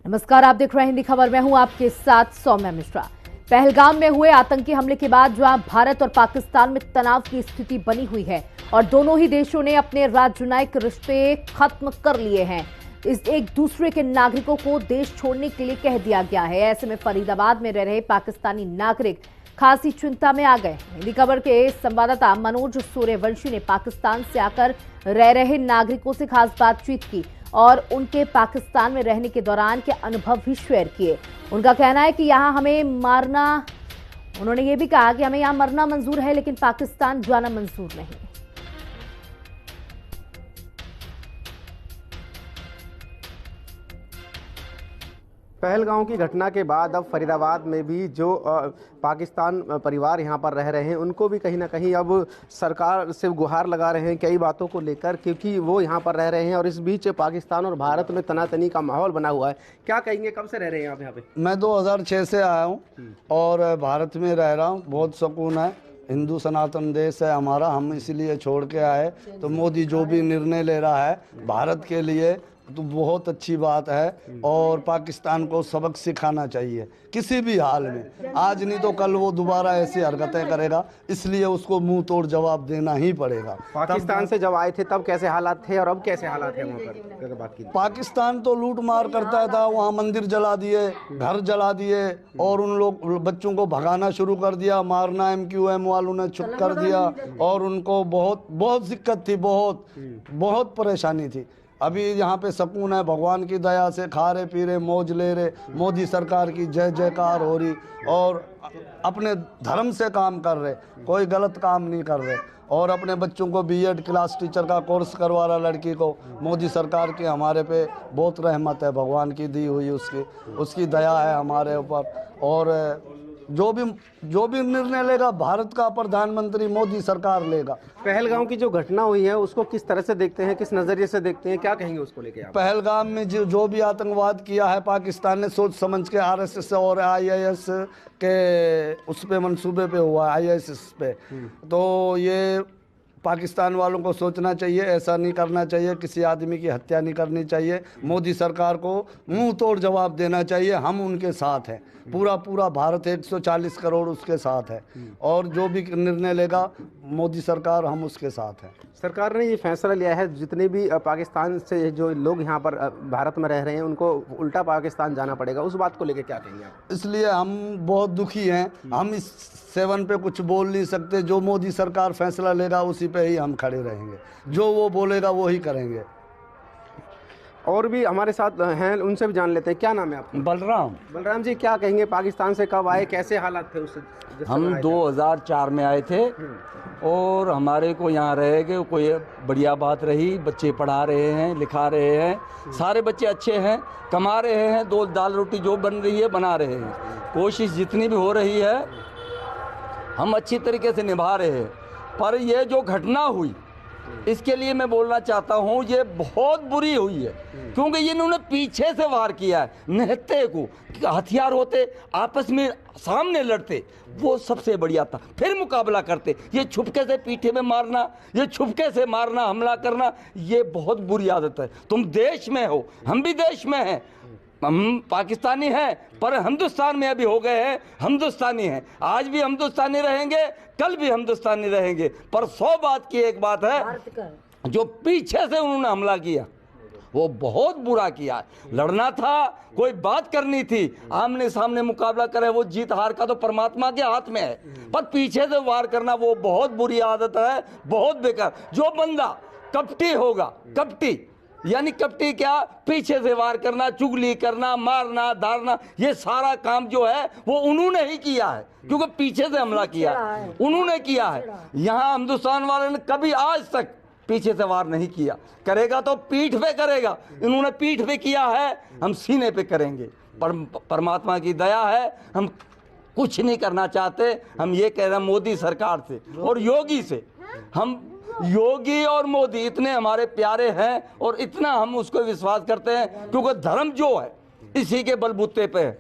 नमस्कार, आप देख रहे हैं हिंदी खबर। मैं हूं आपके साथ सौम्या मिश्रा। पहलगाम में हुए आतंकी हमले के बाद जहां भारत और पाकिस्तान में तनाव की स्थिति बनी हुई है और दोनों ही देशों ने अपने राजनयिक रिश्ते खत्म कर लिए हैं, इस एक दूसरे के नागरिकों को देश छोड़ने के लिए कह दिया गया है। ऐसे में फरीदाबाद में रह रहे पाकिस्तानी नागरिक खासी चिंता में आ गए। हिंदी खबर के संवाददाता मनोज सूर्यवंशी ने पाकिस्तान से आकर रह रहे नागरिकों से खास बातचीत की और उनके पाकिस्तान में रहने के दौरान के अनुभव भी शेयर किए। उनका कहना है कि यहाँ हमें मारना, उन्होंने ये भी कहा कि हमें यहाँ मरना मंजूर है लेकिन पाकिस्तान जाना मंजूर नहीं। पहलगाम की घटना के बाद अब फरीदाबाद में भी जो पाकिस्तान परिवार यहाँ पर रह रहे हैं उनको भी कहीं ना कहीं अब सरकार से गुहार लगा रहे हैं कई बातों को लेकर, क्योंकि वो यहाँ पर रह रहे हैं और इस बीच पाकिस्तान और भारत में तनातनी का माहौल बना हुआ है। क्या कहेंगे, कब से रह रहे हैं आप यहाँ पे? मैं 2006 से आया हूँ और भारत में रह रहा हूँ। बहुत सुकून है। हिंदू सनातन देश है हमारा, हम इसलिए छोड़ के आए। तो मोदी जो भी निर्णय ले रहा है भारत के लिए तो बहुत अच्छी बात है और पाकिस्तान को सबक सिखाना चाहिए किसी भी हाल में। आज नहीं तो कल वो दोबारा ऐसी हरकतें करेगा, इसलिए उसको मुंह तोड़ जवाब देना ही पड़ेगा। पाकिस्तान से जब आए थे तब कैसे हालात थे और अब कैसे हालात हैं वहाँ पर अगर बात की? पाकिस्तान तो लूट मार करता था, वहाँ मंदिर जला दिए, घर जला दिए और उन लोग बच्चों को भगाना शुरू कर दिया, मारना MQM वालों ने चुप कर दिया और उनको बहुत बहुत दिक्कत थी, बहुत परेशानी थी। अभी यहाँ पे सुकून है, भगवान की दया से खा रहे पी रहे मौज ले रहे, मोदी सरकार की जय जयकार हो रही और अपने धर्म से काम कर रहे, कोई गलत काम नहीं कर रहे और अपने बच्चों को BEd क्लास टीचर का कोर्स करवा रहा लड़की को। मोदी सरकार की हमारे पे बहुत रहमत है, भगवान की दी हुई उसकी दया है हमारे ऊपर। और जो भी निर्णय लेगा भारत का प्रधानमंत्री मोदी सरकार लेगा। पहलगाम की जो घटना हुई है उसको किस तरह से देखते हैं, किस नजरिए से देखते हैं, क्या कहेंगे उसको लेके आप? पहलगाम में जो भी आतंकवाद किया है पाकिस्तान ने सोच समझ के RSS और IIS के उस पे मंसूबे पे हुआ है, ISIS पे। तो ये पाकिस्तान वालों को सोचना चाहिए, ऐसा नहीं करना चाहिए, किसी आदमी की हत्या नहीं करनी चाहिए। मोदी सरकार को मुंह तोड़ जवाब देना चाहिए। हम उनके साथ हैं, पूरा भारत 140 करोड़ उसके साथ है और जो भी निर्णय लेगा मोदी सरकार, हम उसके साथ हैं। सरकार ने ये फैसला लिया है जितने भी पाकिस्तान से जो लोग यहाँ पर भारत में रह रहे हैं उनको उल्टा पाकिस्तान जाना पड़ेगा, उस बात को लेकर क्या कहेंगे आप? इसलिए हम बहुत दुखी हैं। हम इस 7 पे कुछ बोल नहीं सकते। जो मोदी सरकार फैसला लेगा उसी पे ही हम खड़े रहेंगे, जो वो बोलेगा वो ही करेंगे। और भी हमारे साथ हैं, उनसे भी जान लेते हैं। क्या नाम है आपका? बलराम जी, क्या कहेंगे, पाकिस्तान से कब आए, कैसे हालात थे उससे? हम 2004 में आए थे और हमारे को यहाँ रहे गए, कोई बढ़िया बात रही। बच्चे पढ़ा रहे हैं, लिखा रहे हैं, सारे बच्चे अच्छे हैं, कमा रहे हैं, 2 दाल रोटी जो बन रही है बना रहे हैं। कोशिश जितनी भी हो रही है हम अच्छी तरीके से निभा रहे हैं। पर ये जो घटना हुई इसके लिए मैं बोलना चाहता हूँ, ये बहुत बुरी हुई है क्योंकि इन्होंने पीछे से वार किया है। निहत्थे को हथियार होते आपस में सामने लड़ते, वो सबसे बढ़िया था। फिर मुकाबला करते, ये छुपके से पीठे में मारना, ये छुपके से मारना, हमला करना, ये बहुत बुरी आदत है। तुम देश में हो, हम भी देश में हैं, हम पाकिस्तानी हैं पर हिंदुस्तान में अभी हो गए हैं, हिंदुस्तानी हैं। आज भी हिंदुस्तानी रहेंगे, कल भी हिंदुस्तानी रहेंगे। पर 100 बात की एक बात है, जो पीछे से उन्होंने हमला किया वो बहुत बुरा किया। लड़ना था, कोई बात करनी थी, आमने सामने मुकाबला करे, वो जीत हार का तो परमात्मा के हाथ में है। पर पीछे से वार करना वो बहुत बुरी आदत है, बहुत बेकार। जो बंदा कपटी होगा, कपटी यानी कपटी क्या, पीछे से वार करना, चुगली करना, मारना धारना, ये सारा काम जो है वो उन्होंने ही किया है क्योंकि पीछे से हमला किया उन्होंने किया है। यहाँ हिंदुस्तान वाले ने कभी आज तक पीछे से वार नहीं किया। करेगा तो पीठ पे करेगा, इन्होंने पीठ पे किया है, हम सीने पे करेंगे। परमात्मा की दया है, हम कुछ नहीं करना चाहते। हम ये कह रहे हैं मोदी सरकार से और योगी से, हम योगी और मोदी इतने हमारे प्यारे हैं और इतना हम उसको विश्वास करते हैं, क्योंकि धर्म जो है इसी के बलबूते पे है।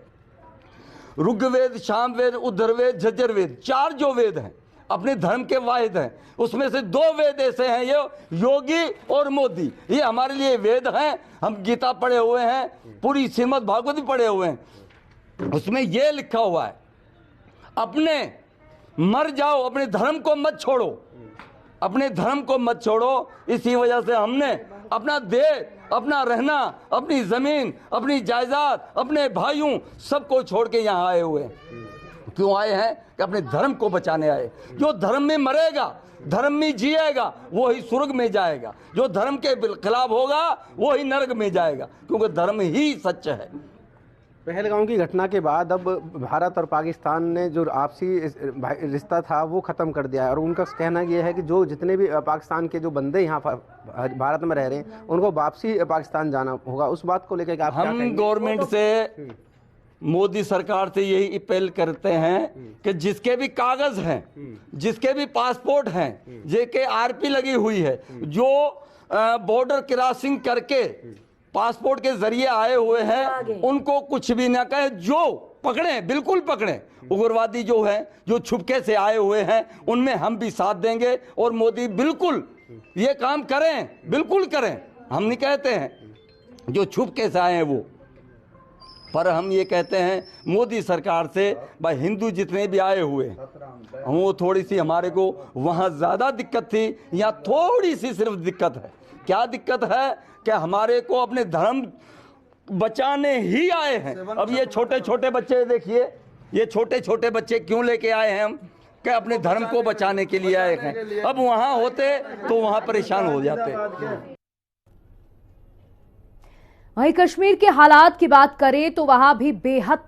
ऋग्वेद, सामवेद, अथर्ववेद, यजुर्वेद, 4 जो वेद हैं अपने धर्म के वाहिद हैं। उसमें से 2 वेद ऐसे हैं, ये योगी और मोदी, ये हमारे लिए वेद हैं। हम गीता पढ़े हुए हैं, पूरी श्रीमद् भागवत भी पढ़े हुए हैं। उसमें ये लिखा हुआ है, अपने मर जाओ, अपने धर्म को मत छोड़ो, अपने धर्म को मत छोड़ो। इसी वजह से हमने अपना देश, अपना रहना, अपनी जमीन, अपनी जायदाद, अपने भाइयों सबको छोड़ के यहाँ आए हुए हैं। क्यों आए हैं? कि अपने धर्म को बचाने आए। जो धर्म में मरेगा, धर्म में जिएगा, वो ही स्वर्ग में जाएगा। जो धर्म के खिलाफ होगा वो ही नरक में जाएगा, क्योंकि धर्म ही सच है। पहलगाम की घटना के बाद अब भारत और पाकिस्तान ने जो आपसी रिश्ता था वो ख़त्म कर दिया है, और उनका कहना यह है कि जो जितने भी पाकिस्तान के जो बंदे यहाँ भारत में रह रहे हैं उनको वापसी पाकिस्तान जाना होगा। उस बात को लेकर आप हम गवर्नमेंट से, मोदी सरकार से यही अपील करते हैं कि जिसके भी कागज हैं, जिसके भी पासपोर्ट हैं, जेके आरपी लगी हुई है, जो बॉर्डर क्रॉसिंग करके पासपोर्ट के जरिए आए हुए हैं, उनको कुछ भी ना कहे, जो पकड़े बिल्कुल पकड़े। उग्रवादी जो है, जो छुपके से आए हुए हैं, उनमें हम भी साथ देंगे। और मोदी बिल्कुल ये काम करें, बिल्कुल करें। हम नहीं कहते हैं जो छुपके से आए हैं वो, पर हम ये कहते हैं मोदी सरकार से, भाई हिंदू जितने भी आए हुए हैं, वो थोड़ी सी हमारे को वहाँ ज़्यादा दिक्कत थी, यहाँ थोड़ी सी सिर्फ दिक्कत है। क्या दिक्कत है? कि हमारे को अपने धर्म बचाने ही आए हैं। अब ये छोटे छोटे बच्चे देखिए, ये छोटे छोटे बच्चे क्यों लेके आए हैं हम? कि अपने धर्म को बचाने के लिए आए हैं। अब वहाँ होते तो वहाँ परेशान हो जाते। वहीं कश्मीर के हालात की बात करें तो वहां भी बेहद